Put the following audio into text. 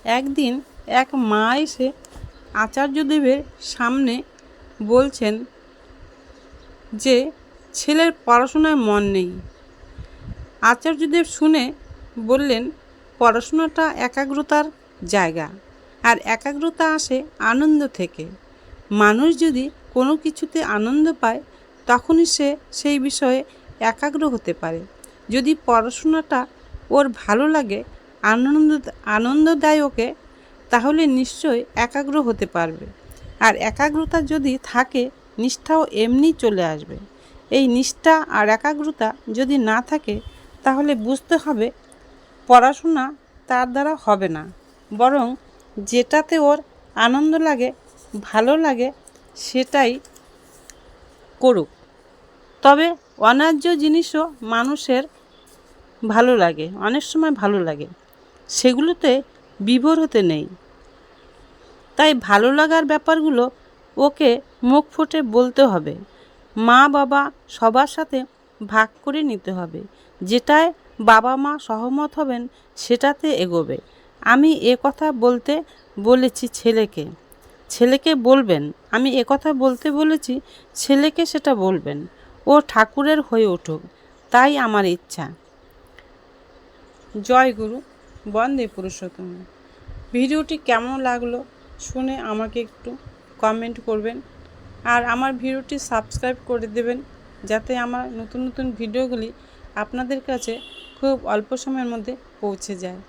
একদিন এক মা এসে আচার্যদেবের সামনে বলছেন যে ছেলের পড়াশোনায় মন নেই। আচার্যদেব শুনে বললেন, পড়াশোনাটা একাগ্রতার জায়গা, আর একাগ্রতা আসে আনন্দ থেকে। মানুষ যদি কোনো কিছুতে আনন্দ পায় তখনই সে সেই বিষয়ে একাগ্র হতে পারে। যদি পড়াশোনাটা ওর ভালো লাগে, আনন্দদায়কে, তাহলে নিশ্চয়ই একাগ্র হতে পারবে। আর একাগ্রতা যদি থাকে, নিষ্ঠাও এমনি চলে আসবে। এই নিষ্ঠা আর একাগ্রতা যদি না থাকে, তাহলে বুঝতে হবে পড়াশোনা তার দ্বারা হবে না, বরং যেটাতে ওর আনন্দ লাগে, ভালো লাগে, সেটাই করুক। তবে অন্যায্য জিনিসও মানুষের ভালো লাগে, অনেক সময় ভালো লাগে, সেগুলোতে বিভোর হতে নেই। তাই ভালো লাগার ব্যাপারগুলো ওকে মুখ ফুটে বলতে হবে। মা বাবা সবার সাথে ভাগ করে নিতে হবে। যেটায় বাবা মা সহমত হবেন সেটাতে এগোবে। আমি কথা বলতে বলেছি ছেলেকে বলবেন। আমি কথা বলতে বলেছি ছেলেকে, সেটা বলবেন। ও ঠাকুরের হয়ে উঠুক, তাই আমার ইচ্ছা। জয় গুরু, বন্দে পুরুষোত্তম। ভিডিওটি কেমন লাগলো শুনে আমাকে একটু কমেন্ট করবেন, আর আমার ভিডিওটি সাবস্ক্রাইব করে দেবেন, যাতে আমার নতুন নতুন ভিডিওগুলি আপনাদের কাছে খুব অল্প সময়ের মধ্যে পৌঁছে যায়।